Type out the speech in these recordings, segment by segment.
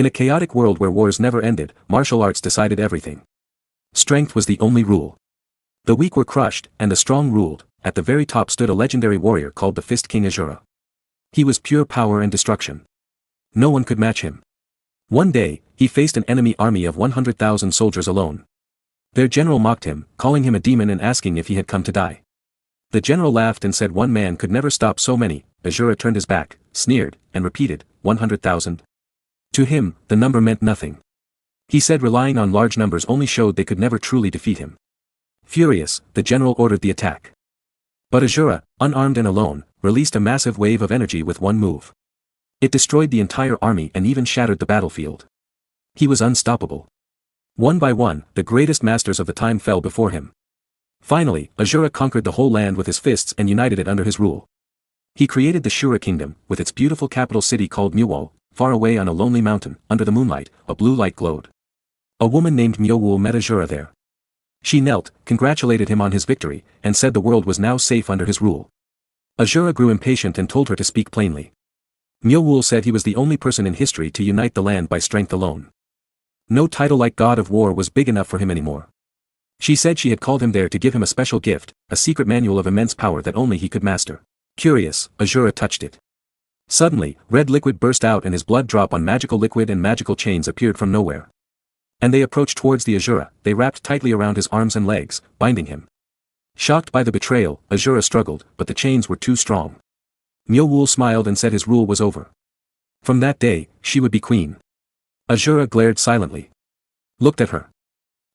In a chaotic world where wars never ended, martial arts decided everything. Strength was the only rule. The weak were crushed, and the strong ruled. At the very top stood a legendary warrior called the Fist King Asura. He was pure power and destruction. No one could match him. One day, he faced an enemy army of 100,000 soldiers alone. Their general mocked him, calling him a demon and asking if he had come to die. The general laughed and said one man could never stop so many. Asura turned his back, sneered, and repeated, 100,000. To him, the number meant nothing. He said relying on large numbers only showed they could never truly defeat him. Furious, the general ordered the attack. But Asura, unarmed and alone, released a massive wave of energy with one move. It destroyed the entire army and even shattered the battlefield. He was unstoppable. One by one, the greatest masters of the time fell before him. Finally, Asura conquered the whole land with his fists and united it under his rule. He created the Shura kingdom, with its beautiful capital city called Manhwa. Far away on a lonely mountain, under the moonlight, a blue light glowed. A woman named Manhwa met Asura there. She knelt, congratulated him on his victory, and said the world was now safe under his rule. Asura grew impatient and told her to speak plainly. Manhwa said he was the only person in history to unite the land by strength alone. No title like God of War was big enough for him anymore. She said she had called him there to give him a special gift, a secret manual of immense power that only he could master. Curious, Asura touched it. Suddenly, red liquid burst out and his blood dropped on magical liquid and magical chains appeared from nowhere. And they approached towards the Asura, they wrapped tightly around his arms and legs, binding him. Shocked by the betrayal, Asura struggled, but the chains were too strong. Manhwa smiled and said his rule was over. From that day, she would be queen. Asura glared silently. Looked at her.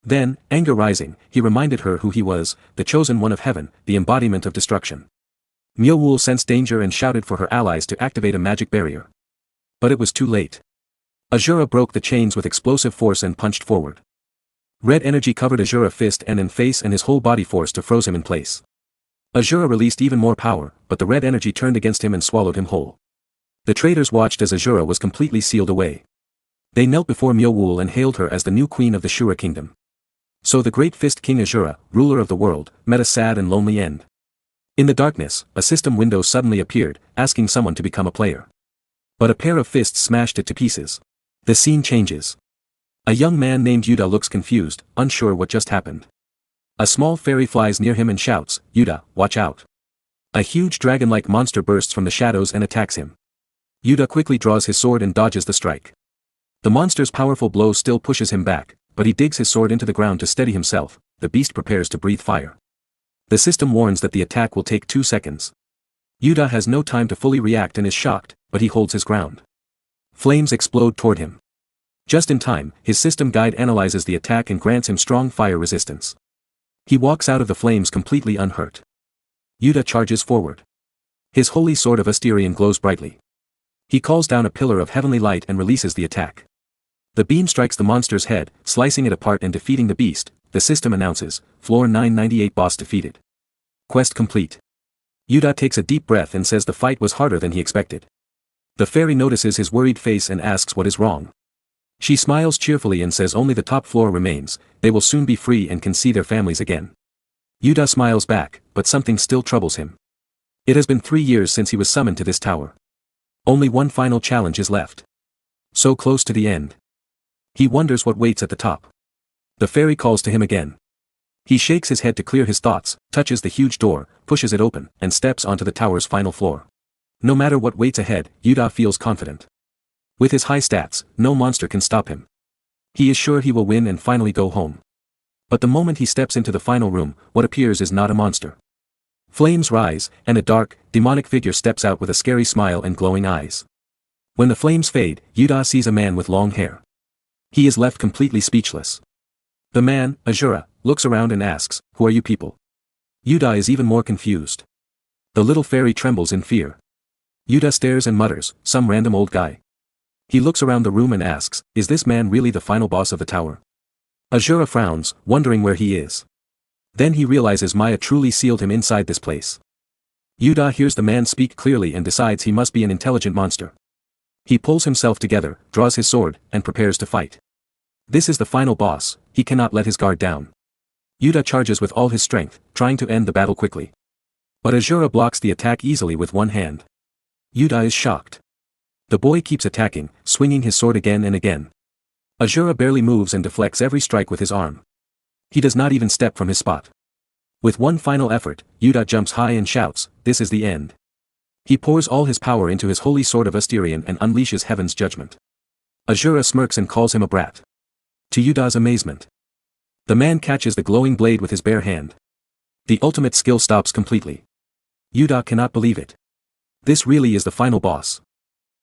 Then, anger rising, he reminded her who he was, the chosen one of heaven, the embodiment of destruction. Manhwa sensed danger and shouted for her allies to activate a magic barrier. But it was too late. Asura broke the chains with explosive force and punched forward. Red energy covered Asura's fist and in face and his whole body force to froze him in place. Asura released even more power, but the red energy turned against him and swallowed him whole. The traitors watched as Asura was completely sealed away. They knelt before Manhwa and hailed her as the new queen of the Shura kingdom. So the great Fist King Asura, ruler of the world, met a sad and lonely end. In the darkness, a system window suddenly appeared, asking someone to become a player. But a pair of fists smashed it to pieces. The scene changes. A young man named Yuda looks confused, unsure what just happened. A small fairy flies near him and shouts, Yuda, watch out. A huge dragon-like monster bursts from the shadows and attacks him. Yuda quickly draws his sword and dodges the strike. The monster's powerful blow still pushes him back, but he digs his sword into the ground to steady himself. The beast prepares to breathe fire. The system warns that the attack will take 2 seconds. Yuda has no time to fully react and is shocked, but he holds his ground. Flames explode toward him. Just in time, his system guide analyzes the attack and grants him strong fire resistance. He walks out of the flames completely unhurt. Yuda charges forward. His holy sword of Asterion glows brightly. He calls down a pillar of heavenly light and releases the attack. The beam strikes the monster's head, slicing it apart and defeating the beast. The system announces, Floor 998 boss defeated. Quest complete. Yuda takes a deep breath and says the fight was harder than he expected. The fairy notices his worried face and asks what is wrong. She smiles cheerfully and says only the top floor remains, they will soon be free and can see their families again. Yuda smiles back, but something still troubles him. It has been 3 years since he was summoned to this tower. Only one final challenge is left. So close to the end. He wonders what waits at the top. The fairy calls to him again. He shakes his head to clear his thoughts, touches the huge door, pushes it open, and steps onto the tower's final floor. No matter what waits ahead, Yuda feels confident. With his high stats, no monster can stop him. He is sure he will win and finally go home. But the moment he steps into the final room, what appears is not a monster. Flames rise, and a dark, demonic figure steps out with a scary smile and glowing eyes. When the flames fade, Yuda sees a man with long hair. He is left completely speechless. The man, Asura, looks around and asks, "Who are you people?" Yuda is even more confused. The little fairy trembles in fear. Yuda stares and mutters, "Some random old guy." He looks around the room and asks, "Is this man really the final boss of the tower?" Asura frowns, wondering where he is. Then he realizes Maya truly sealed him inside this place. Yuda hears the man speak clearly and decides he must be an intelligent monster. He pulls himself together, draws his sword, and prepares to fight. This is the final boss, he cannot let his guard down. Yuda charges with all his strength, trying to end the battle quickly. But Asura blocks the attack easily with one hand. Yuda is shocked. The boy keeps attacking, swinging his sword again and again. Asura barely moves and deflects every strike with his arm. He does not even step from his spot. With one final effort, Yuda jumps high and shouts, "This is the end." He pours all his power into his holy sword of Asterion and unleashes heaven's judgment. Asura smirks and calls him a brat. To Yuda's amazement, the man catches the glowing blade with his bare hand. The ultimate skill stops completely. Yuda cannot believe it. This really is the final boss.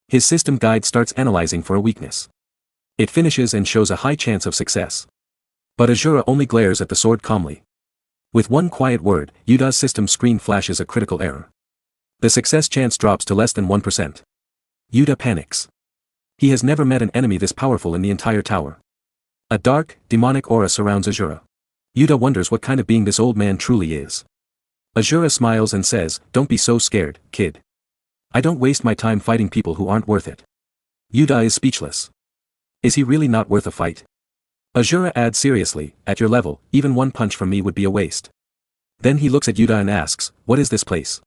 His system guide starts analyzing for a weakness. It finishes and shows a high chance of success. But Asura only glares at the sword calmly. With one quiet word, Yuda's system screen flashes a critical error. The success chance drops to less than 1%. Yuda panics. He has never met an enemy this powerful in the entire tower. A dark, demonic aura surrounds Asura. Yuda wonders what kind of being this old man truly is. Asura smiles and says, "Don't be so scared, kid. I don't waste my time fighting people who aren't worth it." Yuda is speechless. Is he really not worth a fight? Asura adds seriously, "At your level, even one punch from me would be a waste." Then he looks at Yuda and asks, "What is this place?"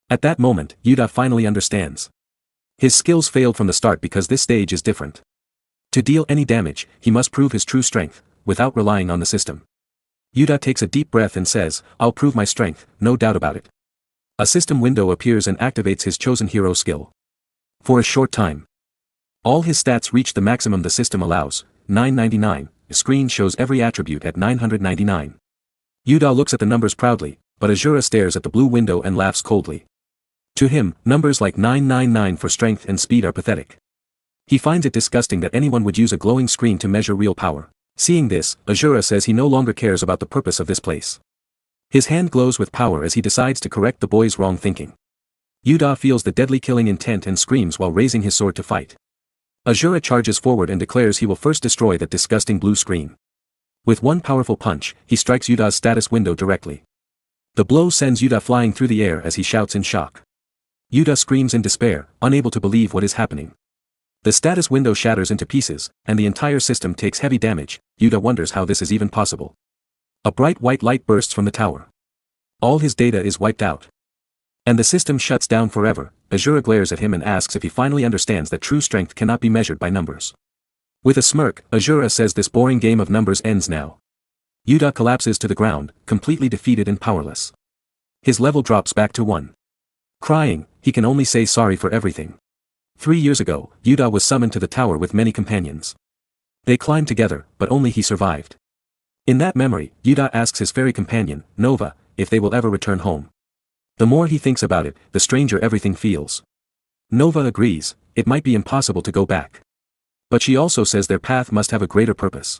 At that moment, Yuda finally understands. His skills failed from the start because this stage is different. To deal any damage, he must prove his true strength, without relying on the system. Yuda takes a deep breath and says, "I'll prove my strength, no doubt about it." A system window appears and activates his chosen hero skill. For a short time, all his stats reach the maximum the system allows, 999, the screen shows every attribute at 999. Yuda looks at the numbers proudly, but Asura stares at the blue window and laughs coldly. To him, numbers like 999 for strength and speed are pathetic. He finds it disgusting that anyone would use a glowing screen to measure real power. Seeing this, Asura says he no longer cares about the purpose of this place. His hand glows with power as he decides to correct the boy's wrong thinking. Yuda feels the deadly killing intent and screams while raising his sword to fight. Asura charges forward and declares he will first destroy that disgusting blue screen. With one powerful punch, he strikes Yuda's status window directly. The blow sends Yuda flying through the air as he shouts in shock. Yuda screams in despair, unable to believe what is happening. The status window shatters into pieces, and the entire system takes heavy damage. Yuda wonders how this is even possible. A bright white light bursts from the tower. All his data is wiped out. And the system shuts down forever. Asura glares at him and asks if he finally understands that true strength cannot be measured by numbers. With a smirk, Asura says this boring game of numbers ends now. Yuda collapses to the ground, completely defeated and powerless. His level drops back to 1. Crying, he can only say sorry for everything. 3 years ago, Yuda was summoned to the tower with many companions. They climbed together, but only he survived. In that memory, Yuda asks his fairy companion, Nova, if they will ever return home. The more he thinks about it, the stranger everything feels. Nova agrees, it might be impossible to go back. But she also says their path must have a greater purpose.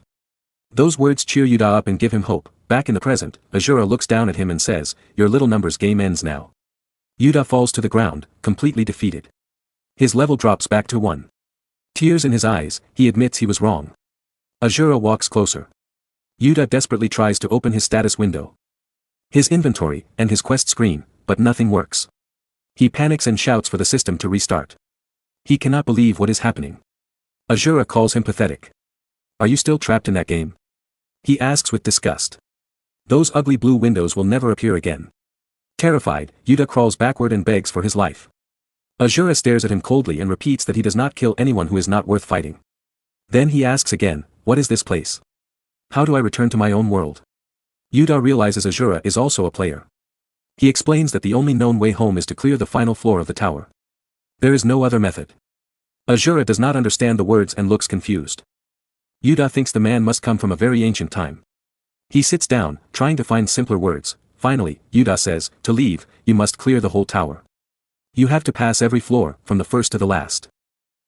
Those words cheer Yuda up and give him hope. Back in the present, Asura looks down at him and says, "Your little numbers game ends now." Yuda falls to the ground, completely defeated. His level drops back to 1. Tears in his eyes, he admits he was wrong. Asura walks closer. Yuda desperately tries to open his status window. His inventory, and his quest screen, but nothing works. He panics and shouts for the system to restart. He cannot believe what is happening. Asura calls him pathetic. "Are you still trapped in that game?" he asks with disgust. Those ugly blue windows will never appear again. Terrified, Yuda crawls backward and begs for his life. Asura stares at him coldly and repeats that he does not kill anyone who is not worth fighting. Then he asks again, "What is this place? How do I return to my own world?" Yuda realizes Asura is also a player. He explains that the only known way home is to clear the final floor of the tower. There is no other method. Asura does not understand the words and looks confused. Yuda thinks the man must come from a very ancient time. He sits down, trying to find simpler words. Finally, Yuda says, "To leave, you must clear the whole tower. You have to pass every floor, from the first to the last."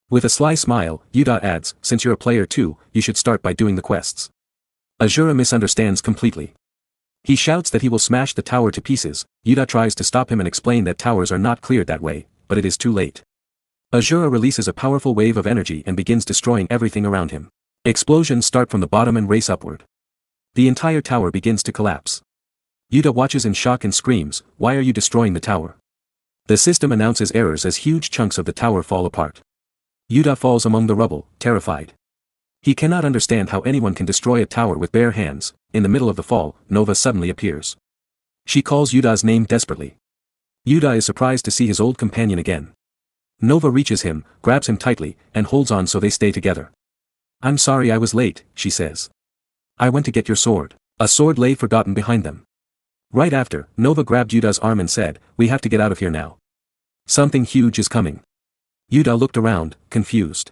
With a sly smile, Yuda adds, "Since you're a player too, you should start by doing the quests." Asura misunderstands completely. He shouts that he will smash the tower to pieces. Yuda tries to stop him and explain that towers are not cleared that way, but it is too late. Asura releases a powerful wave of energy and begins destroying everything around him. Explosions start from the bottom and race upward. The entire tower begins to collapse. Yuda watches in shock and screams, "Why are you destroying the tower?" The system announces errors as huge chunks of the tower fall apart. Yuda falls among the rubble, terrified. He cannot understand how anyone can destroy a tower with bare hands. In the middle of the fall, Nova suddenly appears. She calls Yuda's name desperately. Yuda is surprised to see his old companion again. Nova reaches him, grabs him tightly, and holds on so they stay together. I'm sorry I was late, she says. I went to get your sword. A sword lay forgotten behind them. Right after, Nova grabbed Yuda's arm and said, we have to get out of here now. Something huge is coming. Yuda looked around, confused.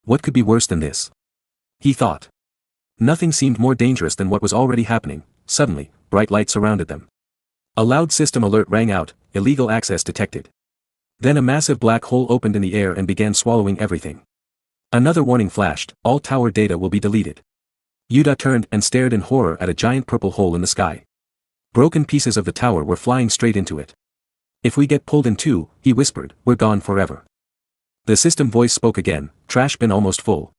What could be worse than this? He thought. Nothing seemed more dangerous than what was already happening. Suddenly, bright light surrounded them. A loud system alert rang out, illegal access detected. Then a massive black hole opened in the air and began swallowing everything. Another warning flashed, all tower data will be deleted. Yuda turned and stared in horror at a giant purple hole in the sky. Broken pieces of the tower were flying straight into it. If we get pulled in two, he whispered, we're gone forever. The system voice spoke again, trash bin almost full.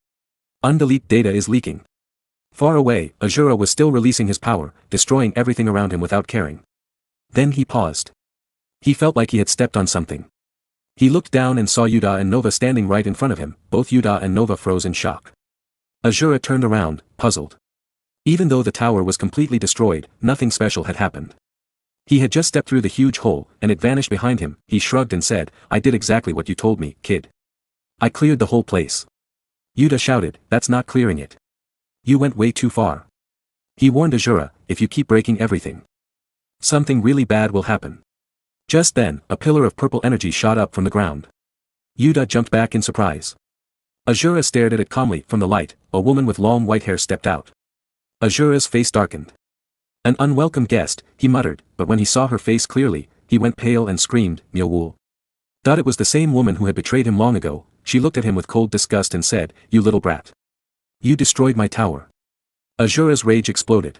Undelete data is leaking. Far away, Asura was still releasing his power, destroying everything around him without caring. Then he paused. He felt like he had stepped on something. He looked down and saw Yuda and Nova standing right in front of him. Both Yuda and Nova froze in shock. Asura turned around, puzzled. Even though the tower was completely destroyed, nothing special had happened. He had just stepped through the huge hole, and it vanished behind him. He shrugged and said, I did exactly what you told me, kid. I cleared the whole place. Yuda shouted, that's not clearing it. You went way too far. He warned Asura, if you keep breaking everything, something really bad will happen. Just then, a pillar of purple energy shot up from the ground. Yuda jumped back in surprise. Asura stared at it calmly. From the light, a woman with long white hair stepped out. Asura's face darkened. An unwelcome guest, he muttered, but when he saw her face clearly, he went pale and screamed, Myeowool. Thought it was the same woman who had betrayed him long ago. She looked at him with cold disgust and said, you little brat. You destroyed my tower. Asura's rage exploded.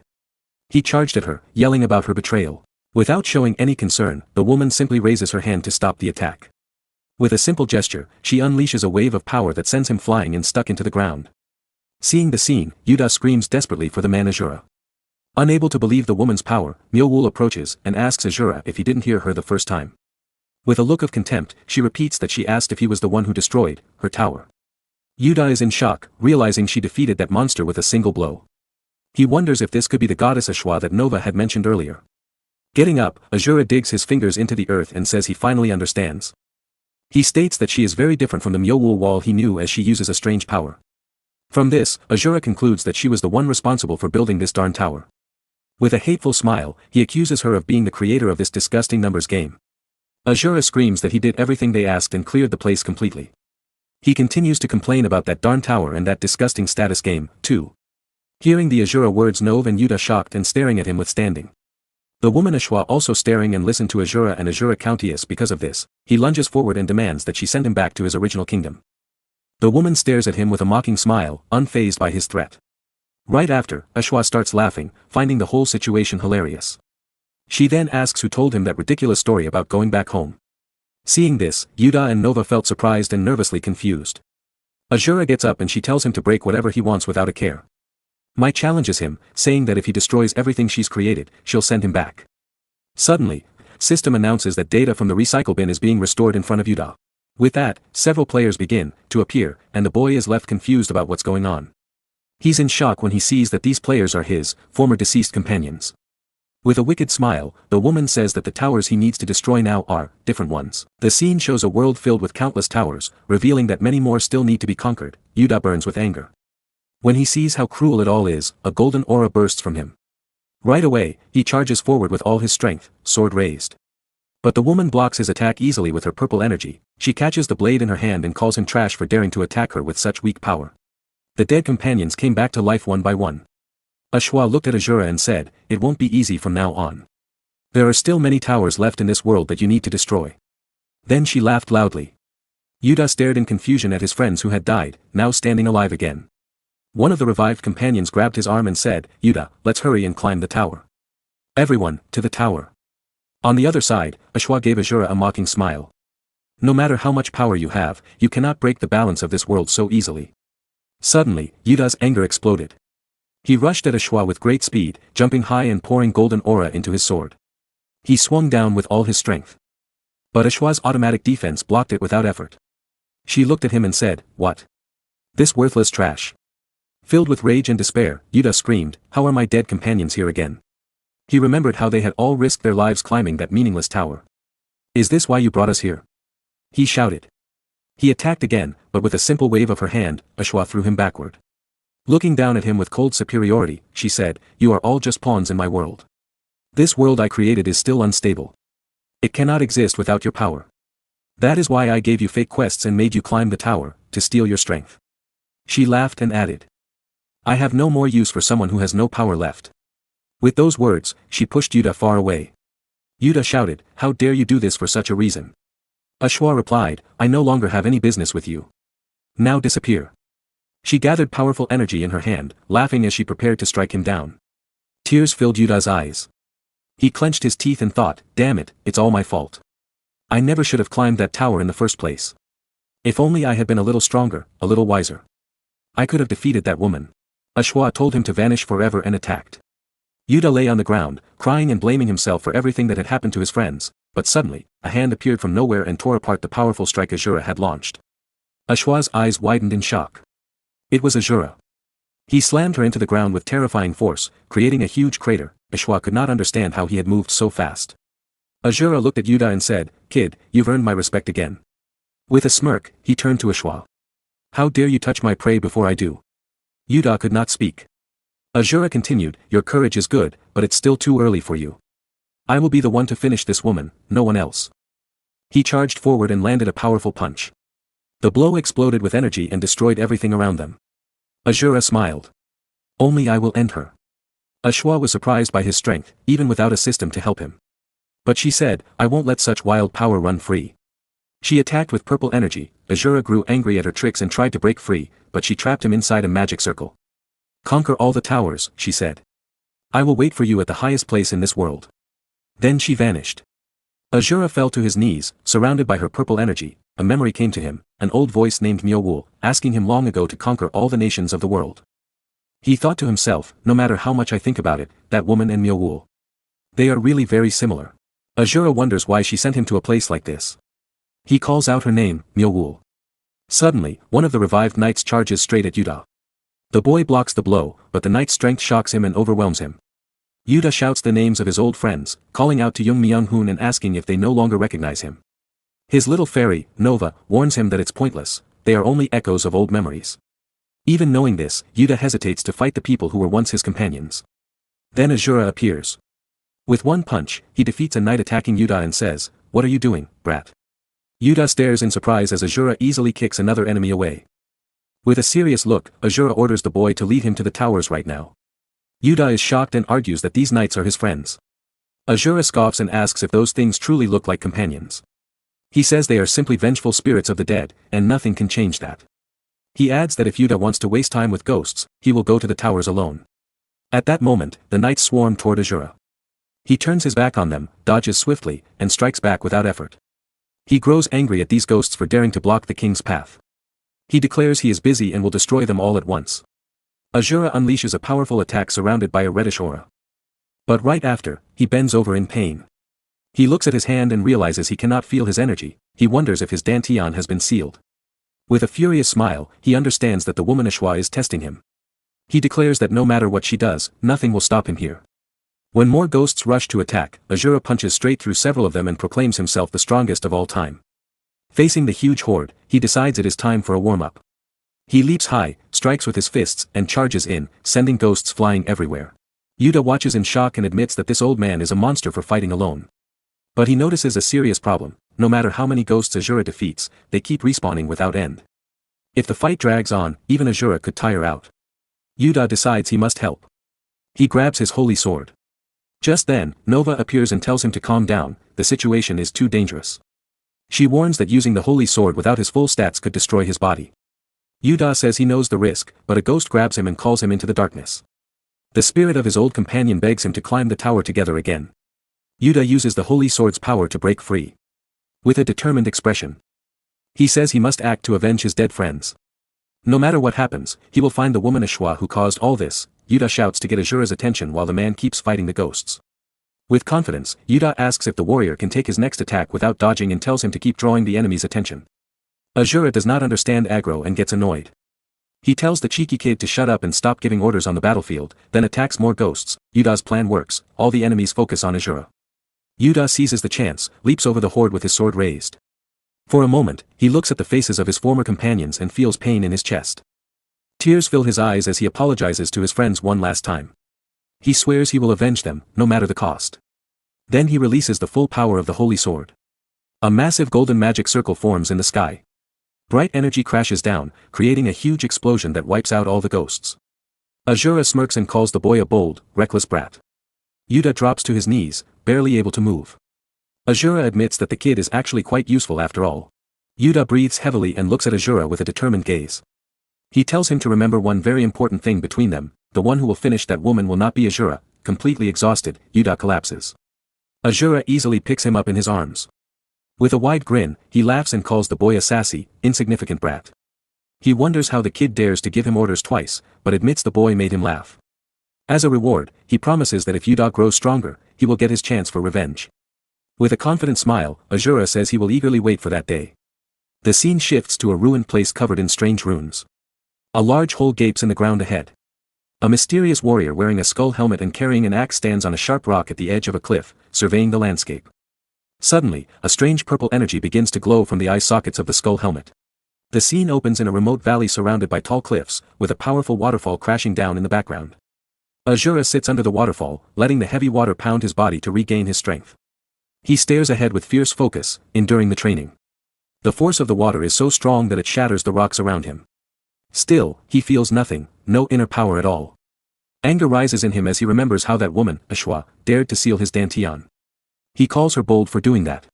He charged at her, yelling about her betrayal. Without showing any concern, the woman simply raises her hand to stop the attack. With a simple gesture, she unleashes a wave of power that sends him flying and stuck into the ground. Seeing the scene, Yuda screams desperately for the man Asura. Unable to believe the woman's power, Myeowool approaches and asks Asura if he didn't hear her the first time. With a look of contempt, she repeats that she asked if he was the one who destroyed her tower. Yuda is in shock, realizing she defeated that monster with a single blow. He wonders if this could be the Goddess Eshua that Nova had mentioned earlier. Getting up, Asura digs his fingers into the earth and says he finally understands. He states that she is very different from the Myeowool wall he knew, as she uses a strange power. From this, Asura concludes that she was the one responsible for building this darn tower. With a hateful smile, he accuses her of being the creator of this disgusting numbers game. Asura screams that he did everything they asked and cleared the place completely. He continues to complain about that darn tower and that disgusting status game, too. Hearing the Asura words, Nova and Yuda shocked and staring at him withstanding. The woman Eshua also staring and listened to Asura and Asura Countess. Because of this, he lunges forward and demands that she send him back to his original kingdom. The woman stares at him with a mocking smile, unfazed by his threat. Right after, Eshua starts laughing, finding the whole situation hilarious. She then asks who told him that ridiculous story about going back home. Seeing this, Yuda and Nova felt surprised and nervously confused. Asura gets up and she tells him to break whatever he wants without a care. Mai challenges him, saying that if he destroys everything she's created, she'll send him back. Suddenly, system announces that data from the recycle bin is being restored in front of Yuda. With that, several players begin to appear, and the boy is left confused about what's going on. He's in shock when he sees that these players are his former deceased companions. With a wicked smile, the woman says that the towers he needs to destroy now are different ones. The scene shows a world filled with countless towers, revealing that many more still need to be conquered. Yuda burns with anger. When he sees how cruel it all is, a golden aura bursts from him. Right away, he charges forward with all his strength, sword raised. But the woman blocks his attack easily with her purple energy. She catches the blade in her hand and calls him trash for daring to attack her with such weak power. The dead companions came back to life one by one. Eshua looked at Asura and said, it won't be easy from now on. There are still many towers left in this world that you need to destroy. Then she laughed loudly. Yuda stared in confusion at his friends who had died, now standing alive again. One of the revived companions grabbed his arm and said, Yuda, let's hurry and climb the tower. Everyone, to the tower. On the other side, Eshua gave Asura a mocking smile. No matter how much power you have, you cannot break the balance of this world so easily. Suddenly, Yuda's anger exploded. He rushed at Eshua with great speed, jumping high and pouring golden aura into his sword. He swung down with all his strength. But Eshua's automatic defense blocked it without effort. She looked at him and said, what? This worthless trash. Filled with rage and despair, Yuda screamed, how are my dead companions here again? He remembered how they had all risked their lives climbing that meaningless tower. Is this why you brought us here? He shouted. He attacked again, but with a simple wave of her hand, Eshua threw him backward. Looking down at him with cold superiority, she said, "You are all just pawns in my world. This world I created is still unstable. It cannot exist without your power. That is why I gave you fake quests and made you climb the tower, to steal your strength." She laughed and added, "I have no more use for someone who has no power left." With those words, she pushed Yuta far away. Yuta shouted, "How dare you do this for such a reason?" Eshua replied, "I no longer have any business with you. Now disappear." She gathered powerful energy in her hand, laughing as she prepared to strike him down. Tears filled Yuta's eyes. He clenched his teeth and thought, "Damn it, it's all my fault. I never should have climbed that tower in the first place. If only I had been a little stronger, a little wiser. I could have defeated that woman." Eshua told him to vanish forever and attacked. Yuta lay on the ground, crying and blaming himself for everything that had happened to his friends, but suddenly, a hand appeared from nowhere and tore apart the powerful strike Asura had launched. Eshua's eyes widened in shock. It was Asura. He slammed her into the ground with terrifying force, creating a huge crater. Eshua could not understand how he had moved so fast. Asura looked at Yuta and said, "Kid, you've earned my respect again." With a smirk, he turned to Eshua. "How dare you touch my prey before I do?" Yuta could not speak. Asura continued, "Your courage is good, but it's still too early for you. I will be the one to finish this woman, no one else." He charged forward and landed a powerful punch. The blow exploded with energy and destroyed everything around them. Asura smiled. "Only I will end her." Eshua was surprised by his strength, even without a system to help him. But she said, "I won't let such wild power run free." She attacked with purple energy. Asura grew angry at her tricks and tried to break free, but she trapped him inside a magic circle. "Conquer all the towers," she said. "I will wait for you at the highest place in this world." Then she vanished. Asura fell to his knees, surrounded by her purple energy. A memory came to him, an old voice named Myeowul, asking him long ago to conquer all the nations of the world. He thought to himself, no matter how much I think about it, that woman and Myeowul. They are really very similar. Asura wonders why she sent him to a place like this. He calls out her name, Myeowul. Suddenly, one of the revived knights charges straight at Yuta. The boy blocks the blow, but the knight's strength shocks him and overwhelms him. Yuta shouts the names of his old friends, calling out to Young Myung-hoon and asking if they no longer recognize him. His little fairy, Nova, warns him that it's pointless, they are only echoes of old memories. Even knowing this, Yuta hesitates to fight the people who were once his companions. Then Asura appears. With one punch, he defeats a knight attacking Yuta and says, "What are you doing, brat?" Yuta stares in surprise as Asura easily kicks another enemy away. With a serious look, Asura orders the boy to lead him to the towers right now. Yuta is shocked and argues that these knights are his friends. Asura scoffs and asks if those things truly look like companions. He says they are simply vengeful spirits of the dead, and nothing can change that. He adds that if Yuta wants to waste time with ghosts, he will go to the towers alone. At that moment, the knights swarm toward Asura. He turns his back on them, dodges swiftly, and strikes back without effort. He grows angry at these ghosts for daring to block the king's path. He declares he is busy and will destroy them all at once. Asura unleashes a powerful attack surrounded by a reddish aura. But right after, he bends over in pain. He looks at his hand and realizes he cannot feel his energy. He wonders if his dantian has been sealed. With a furious smile, he understands that the woman Eshua is testing him. He declares that no matter what she does, nothing will stop him here. When more ghosts rush to attack, Asura punches straight through several of them and proclaims himself the strongest of all time. Facing the huge horde, he decides it is time for a warm-up. He leaps high, strikes with his fists, and charges in, sending ghosts flying everywhere. Yuta watches in shock and admits that this old man is a monster for fighting alone. But he notices a serious problem: no matter how many ghosts Asura defeats, they keep respawning without end. If the fight drags on, even Asura could tire out. Yuta decides he must help. He grabs his holy sword. Just then, Nova appears and tells him to calm down, the situation is too dangerous. She warns that using the holy sword without his full stats could destroy his body. Yuta says he knows the risk, but a ghost grabs him and calls him into the darkness. The spirit of his old companion begs him to climb the tower together again. Yuta uses the holy sword's power to break free. With a determined expression. He says he must act to avenge his dead friends. No matter what happens, he will find the woman Eshua who caused all this. Yuta shouts to get Asura's attention while the man keeps fighting the ghosts. With confidence, Yuta asks if the warrior can take his next attack without dodging and tells him to keep drawing the enemy's attention. Asura does not understand aggro and gets annoyed. He tells the cheeky kid to shut up and stop giving orders on the battlefield, then attacks more ghosts. Yuta's plan works, all the enemies focus on Asura. Yuta seizes the chance, leaps over the horde with his sword raised. For a moment, he looks at the faces of his former companions and feels pain in his chest. Tears fill his eyes as he apologizes to his friends one last time. He swears he will avenge them, no matter the cost. Then he releases the full power of the holy sword. A massive golden magic circle forms in the sky. Bright energy crashes down, creating a huge explosion that wipes out all the ghosts. Asura smirks and calls the boy a bold, reckless brat. Yuta drops to his knees, barely able to move. Asura admits that the kid is actually quite useful after all. Yuta breathes heavily and looks at Asura with a determined gaze. He tells him to remember one very important thing between them: the one who will finish that woman will not be Asura. Completely exhausted, Yuta collapses. Asura easily picks him up in his arms. With a wide grin, he laughs and calls the boy a sassy, insignificant brat. He wonders how the kid dares to give him orders twice, but admits the boy made him laugh. As a reward, he promises that if Yuta grows stronger, he will get his chance for revenge. With a confident smile, Asura says he will eagerly wait for that day. The scene shifts to a ruined place covered in strange runes. A large hole gapes in the ground ahead. A mysterious warrior wearing a skull helmet and carrying an axe stands on a sharp rock at the edge of a cliff, surveying the landscape. Suddenly, a strange purple energy begins to glow from the eye sockets of the skull helmet. The scene opens in a remote valley surrounded by tall cliffs, with a powerful waterfall crashing down in the background. Asura sits under the waterfall, letting the heavy water pound his body to regain his strength. He stares ahead with fierce focus, enduring the training. The force of the water is so strong that it shatters the rocks around him. Still, he feels nothing, no inner power at all. Anger rises in him as he remembers how that woman, Eshua, dared to seal his dantian. He calls her bold for doing that.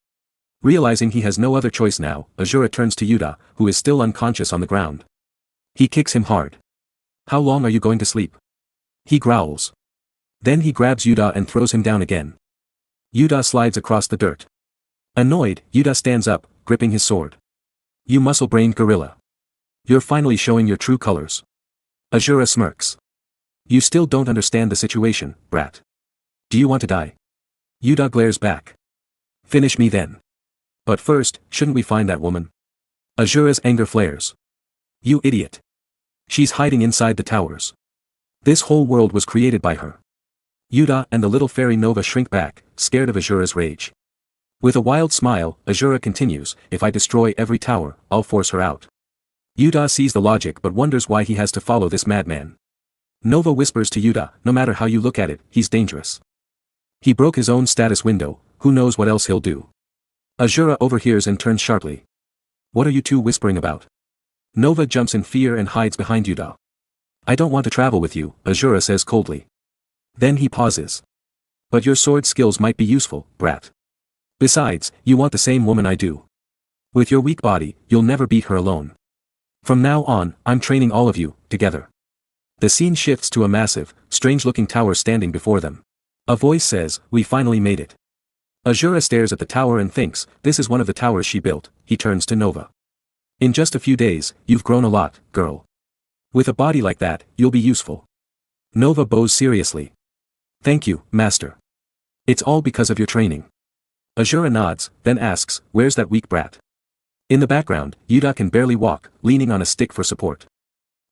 Realizing he has no other choice now, Asura turns to Yuta, who is still unconscious on the ground. He kicks him hard. "How long are you going to sleep?" he growls. Then he grabs Yuta and throws him down again. Yuta slides across the dirt. Annoyed, Yuta stands up, gripping his sword. "You muscle-brained gorilla. You're finally showing your true colors." Asura smirks. "You still don't understand the situation, brat. Do you want to die?" Yuta glares back. "Finish me then. But first, shouldn't we find that woman?" Asura's anger flares. "You idiot. She's hiding inside the towers. This whole world was created by her." Yuta and the little fairy Nova shrink back, scared of Asura's rage. With a wild smile, Asura continues, "If I destroy every tower, I'll force her out." Yuta sees the logic but wonders why he has to follow this madman. Nova whispers to Yuta, "No matter how you look at it, he's dangerous. He broke his own status window, who knows what else he'll do." Asura overhears and turns sharply. "What are you two whispering about?" Nova jumps in fear and hides behind Yuta. "I don't want to travel with you," Asura says coldly. Then he pauses. "But your sword skills might be useful, brat. Besides, you want the same woman I do. With your weak body, you'll never beat her alone. From now on, I'm training all of you, together." The scene shifts to a massive, strange-looking tower standing before them. A voice says, "We finally made it." Asura stares at the tower and thinks, this is one of the towers she built. He turns to Nova. "In just a few days, you've grown a lot, girl. With a body like that, you'll be useful." Nova bows seriously. "Thank you, master. It's all because of your training." Asura nods, then asks, "Where's that weak brat?" In the background, Yuta can barely walk, leaning on a stick for support.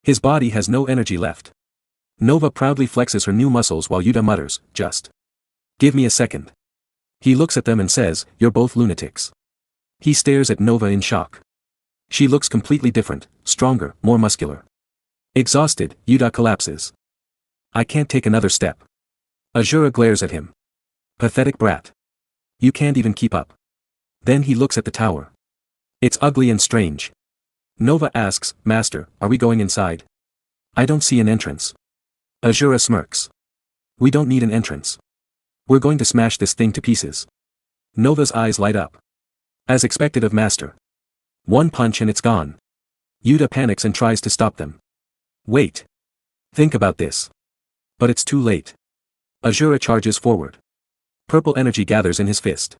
His body has no energy left. Nova proudly flexes her new muscles while Yuta mutters, "Just give me a second." He looks at them and says, "You're both lunatics." He stares at Nova in shock. She looks completely different, stronger, more muscular. Exhausted, Yuta collapses. "I can't take another step." Asura glares at him. "Pathetic brat. You can't even keep up." Then he looks at the tower. It's ugly and strange. Nova asks, "Master, are we going inside?" "I don't see an entrance." Asura smirks. "We don't need an entrance. We're going to smash this thing to pieces." Nova's eyes light up. As expected of Master. One punch and it's gone. Yuta panics and tries to stop them. "Wait. Think about this." But it's too late. Asura charges forward. Purple energy gathers in his fist.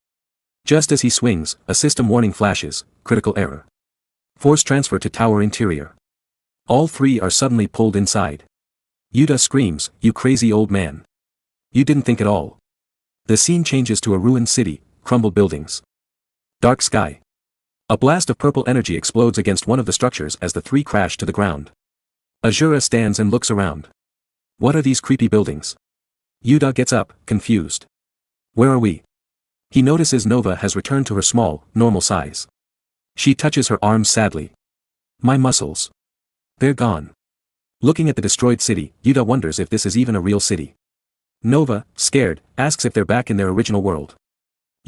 Just as he swings, a system warning flashes, "Critical error. Force transfer to tower interior." All three are suddenly pulled inside. Yuta screams, "You crazy old man. You didn't think at all." The scene changes to a ruined city, crumbled buildings. Dark sky. A blast of purple energy explodes against one of the structures as the three crash to the ground. Asura stands and looks around. What are these creepy buildings? Yuta gets up, confused. Where are we? He notices Nova has returned to her small, normal size. She touches her arms sadly. My muscles. They're gone. Looking at the destroyed city, Yuta wonders if this is even a real city. Nova, scared, asks if they're back in their original world.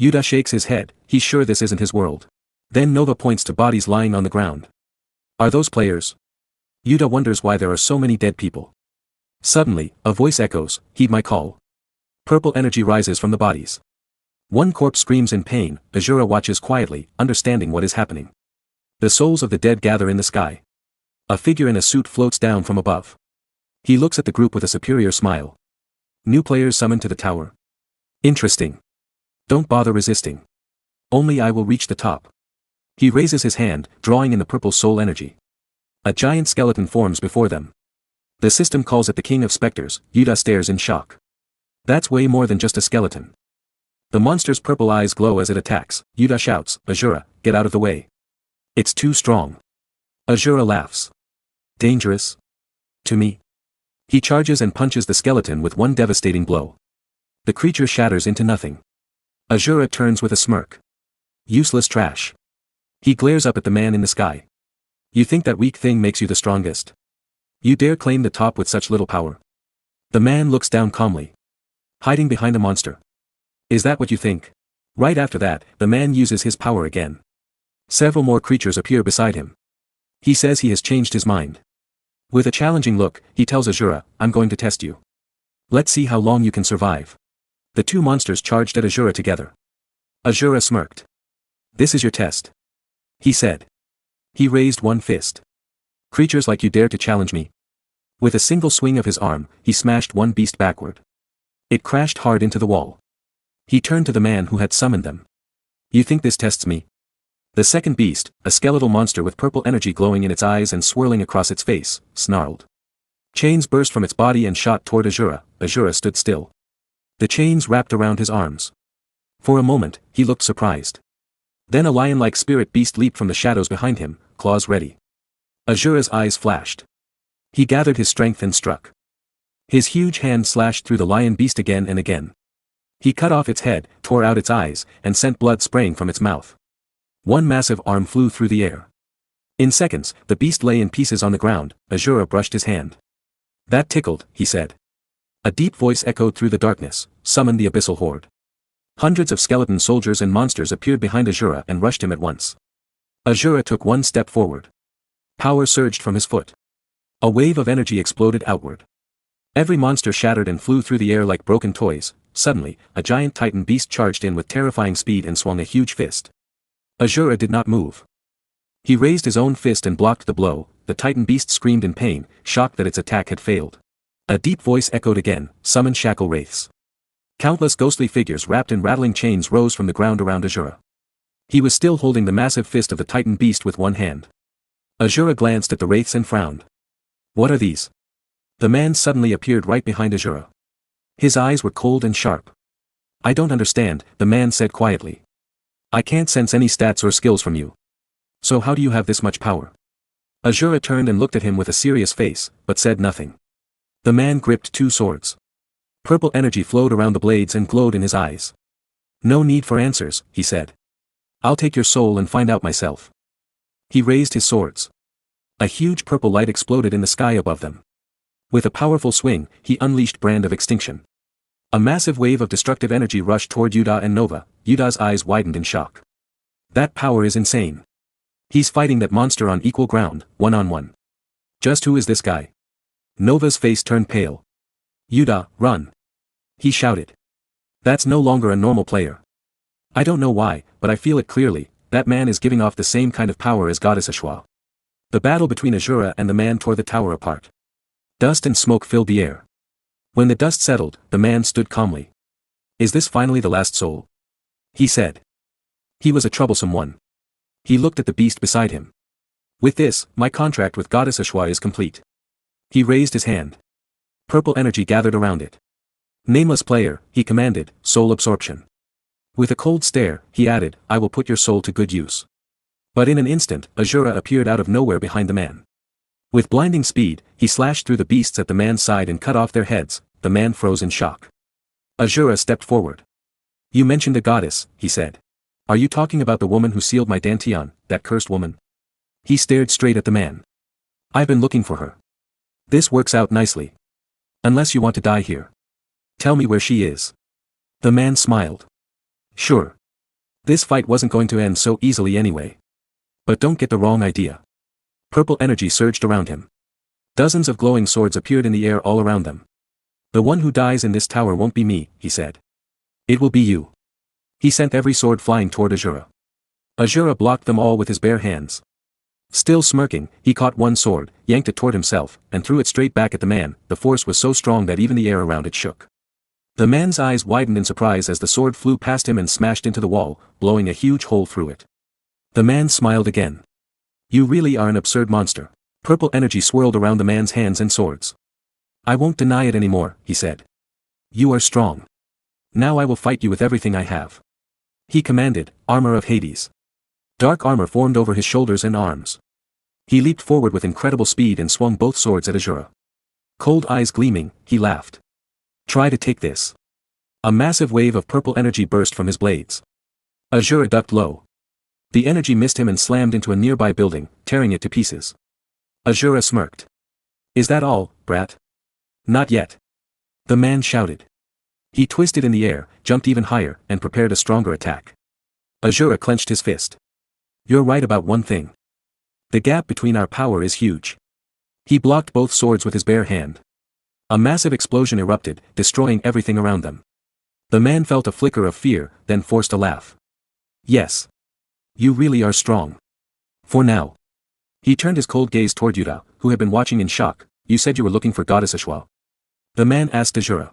Yuta shakes his head, he's sure this isn't his world. Then Nova points to bodies lying on the ground. Are those players? Yuta wonders why there are so many dead people. Suddenly, a voice echoes, heed my call. Purple energy rises from the bodies. One corpse screams in pain, Asura watches quietly, understanding what is happening. The souls of the dead gather in the sky. A figure in a suit floats down from above. He looks at the group with a superior smile. New players summoned to the tower. Interesting. Don't bother resisting. Only I will reach the top. He raises his hand, drawing in the purple soul energy. A giant skeleton forms before them. The system calls it the King of Spectres. Yuta stares in shock. That's way more than just a skeleton. The monster's purple eyes glow as it attacks. Yuta shouts, Asura, get out of the way. It's too strong. Asura laughs. Dangerous? To me? He charges and punches the skeleton with one devastating blow. The creature shatters into nothing. Asura turns with a smirk. Useless trash. He glares up at the man in the sky. You think that weak thing makes you the strongest? You dare claim the top with such little power? The man looks down calmly. Hiding behind a monster. Is that what you think? Right after that, the man uses his power again. Several more creatures appear beside him. He says he has changed his mind. With a challenging look, he tells Asura, I'm going to test you. Let's see how long you can survive. The two monsters charged at Asura together. Asura smirked. This is your test. He said. He raised one fist. Creatures like you dare to challenge me. With a single swing of his arm, he smashed one beast backward. It crashed hard into the wall. He turned to the man who had summoned them. You think this tests me? The second beast, a skeletal monster with purple energy glowing in its eyes and swirling across its face, snarled. Chains burst from its body and shot toward Asura. Asura stood still. The chains wrapped around his arms. For a moment, he looked surprised. Then a lion-like spirit beast leaped from the shadows behind him, claws ready. Asura's eyes flashed. He gathered his strength and struck. His huge hand slashed through the lion beast again and again. He cut off its head, tore out its eyes, and sent blood spraying from its mouth. One massive arm flew through the air. In seconds, the beast lay in pieces on the ground. Asura brushed his hand. That tickled, he said. A deep voice echoed through the darkness, summon the abyssal horde. Hundreds of skeleton soldiers and monsters appeared behind Asura and rushed him at once. Asura took one step forward. Power surged from his foot. A wave of energy exploded outward. Every monster shattered and flew through the air like broken toys. Suddenly, a giant titan beast charged in with terrifying speed and swung a huge fist. Asura did not move. He raised his own fist and blocked the blow. The titan beast screamed in pain, shocked that its attack had failed. A deep voice echoed again, summon shackle wraiths. Countless ghostly figures wrapped in rattling chains rose from the ground around Asura. He was still holding the massive fist of the titan beast with one hand. Asura glanced at the wraiths and frowned. What are these? The man suddenly appeared right behind Asura. His eyes were cold and sharp. I don't understand, the man said quietly. I can't sense any stats or skills from you. So how do you have this much power? Asura turned and looked at him with a serious face, but said nothing. The man gripped two swords. Purple energy flowed around the blades and glowed in his eyes. No need for answers, he said. I'll take your soul and find out myself. He raised his swords. A huge purple light exploded in the sky above them. With a powerful swing, he unleashed Brand of Extinction. A massive wave of destructive energy rushed toward Yuta and Nova. Yuta's eyes widened in shock. That power is insane. He's fighting that monster on equal ground, one-on-one. Just who is this guy? Nova's face turned pale. Yuta, run. He shouted. That's no longer a normal player. I don't know why, but I feel it clearly, that man is giving off the same kind of power as Goddess Eshua. The battle between Asura and the man tore the tower apart. Dust and smoke filled the air. When the dust settled, the man stood calmly. Is this finally the last soul? He said. He was a troublesome one. He looked at the beast beside him. With this, my contract with Goddess Eshua is complete. He raised his hand. Purple energy gathered around it. Nameless player, he commanded, soul absorption. With a cold stare, he added, I will put your soul to good use. But in an instant, Asura appeared out of nowhere behind the man. With blinding speed, he slashed through the beasts at the man's side and cut off their heads. The man froze in shock. Asura stepped forward. You mentioned a goddess, he said. Are you talking about the woman who sealed my dantian, that cursed woman? He stared straight at the man. I've been looking for her. This works out nicely. Unless you want to die here. Tell me where she is. The man smiled. Sure. This fight wasn't going to end so easily anyway. But don't get the wrong idea. Purple energy surged around him. Dozens of glowing swords appeared in the air all around them. The one who dies in this tower won't be me, he said. It will be you. He sent every sword flying toward Asura. Asura blocked them all with his bare hands. Still smirking, he caught one sword, yanked it toward himself, and threw it straight back at the man. The force was so strong that even the air around it shook. The man's eyes widened in surprise as the sword flew past him and smashed into the wall, blowing a huge hole through it. The man smiled again. You really are an absurd monster. Purple energy swirled around the man's hands and swords. I won't deny it anymore, he said. You are strong. Now I will fight you with everything I have. He commanded, armor of Hades. Dark armor formed over his shoulders and arms. He leaped forward with incredible speed and swung both swords at Asura. Cold eyes gleaming, he laughed. Try to take this. A massive wave of purple energy burst from his blades. Asura ducked low. The energy missed him and slammed into a nearby building, tearing it to pieces. Asura smirked. Is that all, brat? Not yet. The man shouted. He twisted in the air, jumped even higher, and prepared a stronger attack. Asura clenched his fist. You're right about one thing. The gap between our power is huge. He blocked both swords with his bare hand. A massive explosion erupted, destroying everything around them. The man felt a flicker of fear, then forced a laugh. Yes. You really are strong. For now. He turned his cold gaze toward Yuta, who had been watching in shock. You said you were looking for Goddess Eshua. The man asked Asura.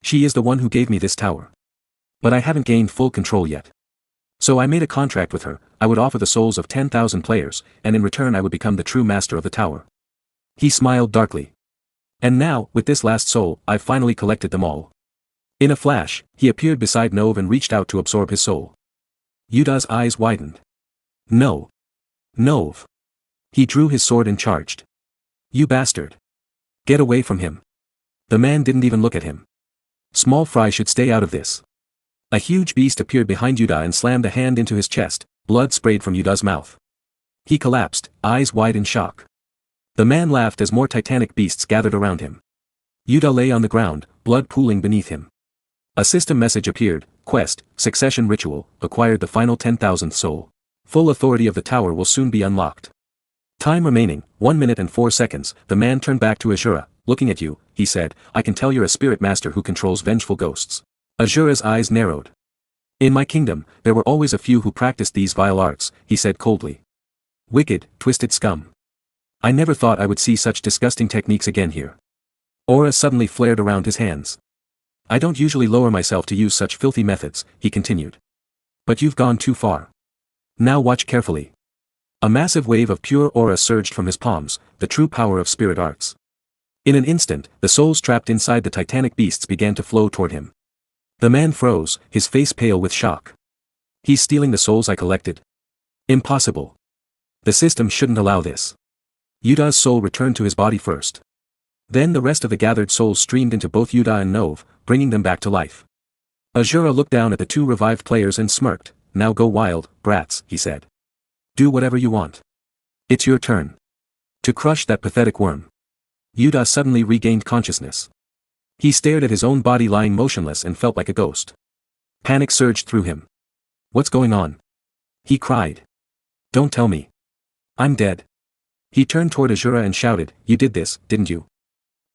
She is the one who gave me this tower. But I haven't gained full control yet. So I made a contract with her. I would offer the souls of 10,000 players, and in return I would become the true master of the tower. He smiled darkly. And now, with this last soul, I've finally collected them all. In a flash, he appeared beside Nove and reached out to absorb his soul. Yuta's eyes widened. No. Nove. He drew his sword and charged. You bastard. Get away from him. The man didn't even look at him. Small fry should stay out of this. A huge beast appeared behind Yuta and slammed a hand into his chest. Blood sprayed from Yuta's mouth. He collapsed, eyes wide in shock. The man laughed as more titanic beasts gathered around him. Yuta lay on the ground, blood pooling beneath him. A system message appeared. Quest, succession ritual, acquired the final 10,000th soul. Full authority of the tower will soon be unlocked. Time remaining, 1 minute and 4 seconds. The man turned back to Asura. Looking at you, he said, I can tell you're a spirit master who controls vengeful ghosts. Asura's eyes narrowed. In my kingdom, there were always a few who practiced these vile arts, he said coldly. Wicked, twisted scum. I never thought I would see such disgusting techniques again here. Aura suddenly flared around his hands. I don't usually lower myself to use such filthy methods, he continued. But you've gone too far. Now watch carefully. A massive wave of pure aura surged from his palms, the true power of spirit arts. In an instant, the souls trapped inside the titanic beasts began to flow toward him. The man froze, his face pale with shock. He's stealing the souls I collected? Impossible. The system shouldn't allow this. Yuta's soul returned to his body first. Then the rest of the gathered souls streamed into both Yuta and Nove, bringing them back to life. Asura looked down at the two revived players and smirked. Now go wild, brats, he said. Do whatever you want. It's your turn. To crush that pathetic worm. Yuta suddenly regained consciousness. He stared at his own body lying motionless and felt like a ghost. Panic surged through him. What's going on? He cried. Don't tell me. I'm dead. He turned toward Asura and shouted, You did this, didn't you?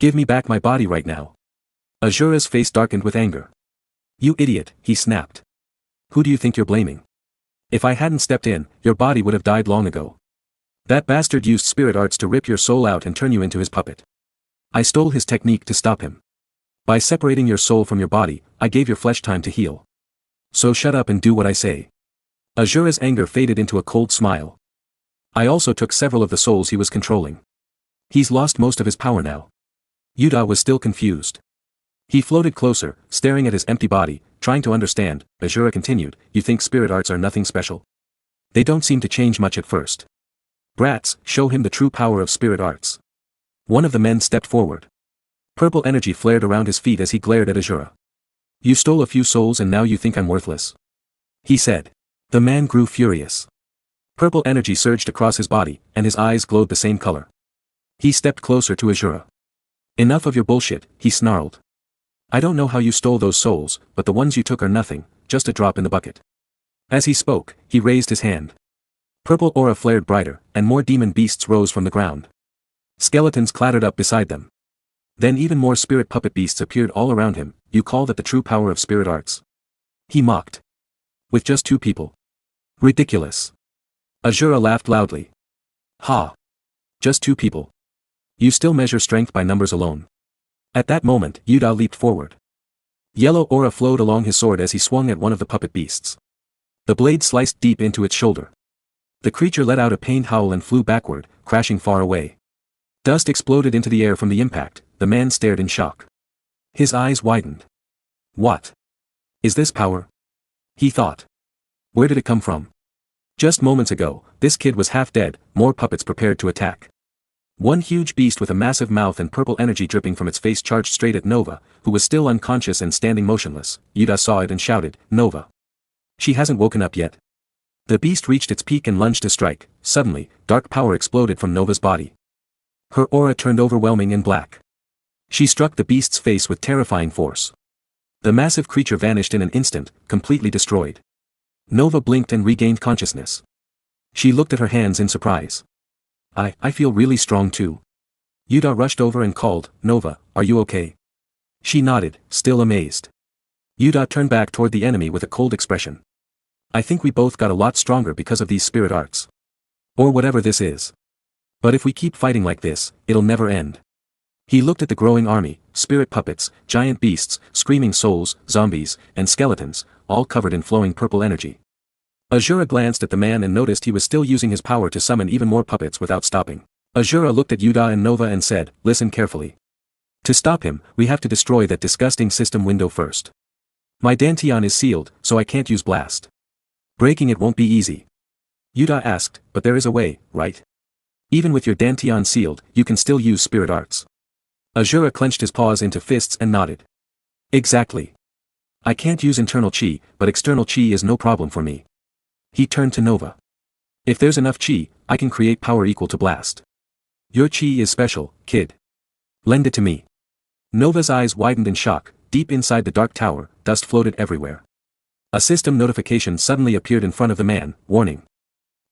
Give me back my body right now. Asura's face darkened with anger. You idiot, he snapped. Who do you think you're blaming? If I hadn't stepped in, your body would have died long ago. That bastard used spirit arts to rip your soul out and turn you into his puppet. I stole his technique to stop him. By separating your soul from your body, I gave your flesh time to heal. So shut up and do what I say. Asura's anger faded into a cold smile. I also took several of the souls he was controlling. He's lost most of his power now. Yuta was still confused. He floated closer, staring at his empty body, trying to understand. Asura continued, You think spirit arts are nothing special? They don't seem to change much at first. Brats, show him the true power of spirit arts. One of the men stepped forward. Purple energy flared around his feet as he glared at Asura. You stole a few souls and now you think I'm worthless? He said. The man grew furious. Purple energy surged across his body, and his eyes glowed the same color. He stepped closer to Asura. Enough of your bullshit, he snarled. I don't know how you stole those souls, but the ones you took are nothing, just a drop in the bucket. As he spoke, he raised his hand. Purple aura flared brighter, and more demon beasts rose from the ground. Skeletons clattered up beside them. Then even more spirit puppet beasts appeared all around him. You call that the true power of spirit arts? He mocked. With just 2 people? Ridiculous. Asura laughed loudly. Ha! Just 2 people. You still measure strength by numbers alone. At that moment, Yuda leaped forward. Yellow aura flowed along his sword as he swung at one of the puppet beasts. The blade sliced deep into its shoulder. The creature let out a pained howl and flew backward, crashing far away. Dust exploded into the air from the impact. The man stared in shock. His eyes widened. What? Is this power? He thought. Where did it come from? Just moments ago, this kid was half dead, more puppets prepared to attack. One huge beast with a massive mouth and purple energy dripping from its face charged straight at Nova, who was still unconscious and standing motionless. Yuda saw it and shouted, Nova. She hasn't woken up yet. The beast reached its peak and lunged to strike. Suddenly, dark power exploded from Nova's body. Her aura turned overwhelming and black. She struck the beast's face with terrifying force. The massive creature vanished in an instant, completely destroyed. Nova blinked and regained consciousness. She looked at her hands in surprise. I feel really strong too. Yuda rushed over and called, Nova, are you okay? She nodded, still amazed. Yuda turned back toward the enemy with a cold expression. I think we both got a lot stronger because of these spirit arts. Or whatever this is. But if we keep fighting like this, it'll never end. He looked at the growing army, spirit puppets, giant beasts, screaming souls, zombies, and skeletons, all covered in flowing purple energy. Asura glanced at the man and noticed he was still using his power to summon even more puppets without stopping. Asura looked at Yuda and Nova and said, listen carefully. To stop him, we have to destroy that disgusting system window first. My dantian is sealed, so I can't use blast. Breaking it won't be easy. Yuda asked, but there is a way, right? Even with your dantian sealed, you can still use spirit arts. Asura clenched his paws into fists and nodded. Exactly. I can't use internal chi, but external chi is no problem for me. He turned to Nova. If there's enough chi, I can create power equal to blast. Your chi is special, kid. Lend it to me. Nova's eyes widened in shock. Deep inside the dark tower, dust floated everywhere. A system notification suddenly appeared in front of the man, warning.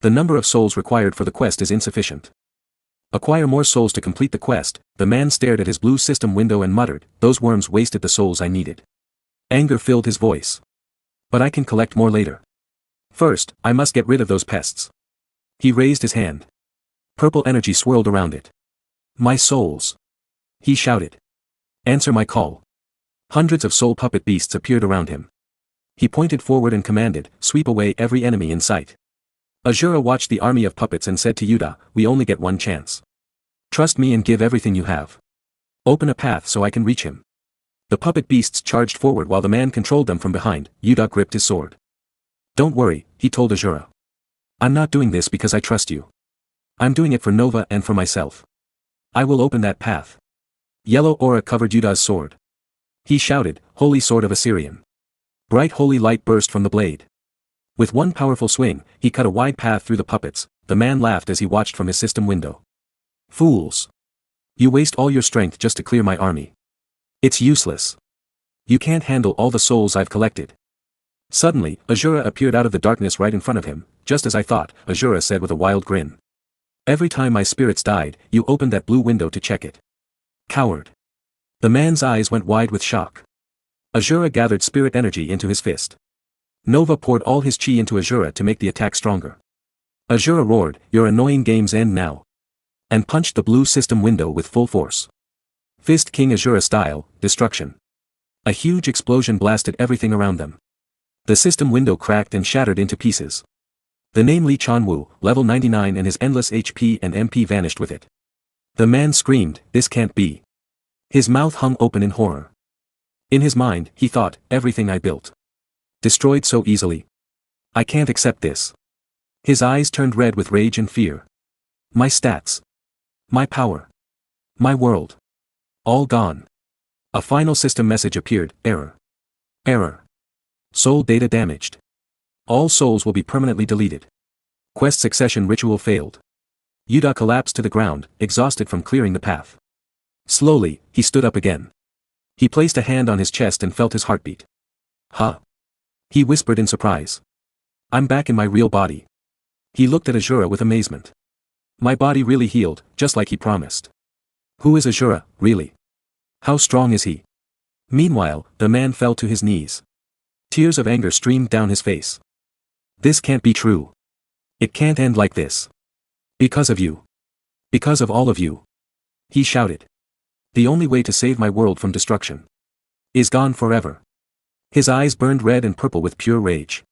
The number of souls required for the quest is insufficient. Acquire more souls to complete the quest. The man stared at his blue system window and muttered, those worms wasted the souls I needed. Anger filled his voice. But I can collect more later. First, I must get rid of those pests. He raised his hand. Purple energy swirled around it. My souls. He shouted. Answer my call. Hundreds of soul puppet beasts appeared around him. He pointed forward and commanded, sweep away every enemy in sight. Asura watched the army of puppets and said to Yuda, we only get one chance. Trust me and give everything you have. Open a path so I can reach him. The puppet beasts charged forward while the man controlled them from behind. Yuda gripped his sword. Don't worry, he told Asura. I'm not doing this because I trust you. I'm doing it for Nova and for myself. I will open that path. Yellow aura covered Yuda's sword. He shouted, Holy Sword of Assyrian. Bright holy light burst from the blade. With one powerful swing, he cut a wide path through the puppets. The man laughed as he watched from his system window. Fools. You waste all your strength just to clear my army. It's useless. You can't handle all the souls I've collected. Suddenly, Asura appeared out of the darkness right in front of him. Just as I thought, Asura said with a wild grin. Every time my spirits died, you opened that blue window to check it. Coward. The man's eyes went wide with shock. Asura gathered spirit energy into his fist. Nova poured all his chi into Asura to make the attack stronger. Asura roared, your annoying games end now. And punched the blue system window with full force. Fist King Asura style, destruction. A huge explosion blasted everything around them. The system window cracked and shattered into pieces. The name Lee Chanwoo, level 99 and his endless HP and MP vanished with it. The man screamed, this can't be. His mouth hung open in horror. In his mind, he thought, everything I built. Destroyed so easily. I can't accept this. His eyes turned red with rage and fear. My stats. My power. My world. All gone. A final system message appeared, error. Error. Soul data damaged. All souls will be permanently deleted. Quest succession ritual failed. Yuda collapsed to the ground, exhausted from clearing the path. Slowly, he stood up again. He placed a hand on his chest and felt his heartbeat. Huh? He whispered in surprise. I'm back in my real body. He looked at Asura with amazement. My body really healed, just like he promised. Who is Asura, really? How strong is he? Meanwhile, the man fell to his knees. Tears of anger streamed down his face. This can't be true. It can't end like this. Because of you. Because of all of you. He shouted. The only way to save my world from destruction is gone forever. His eyes burned red and purple with pure rage.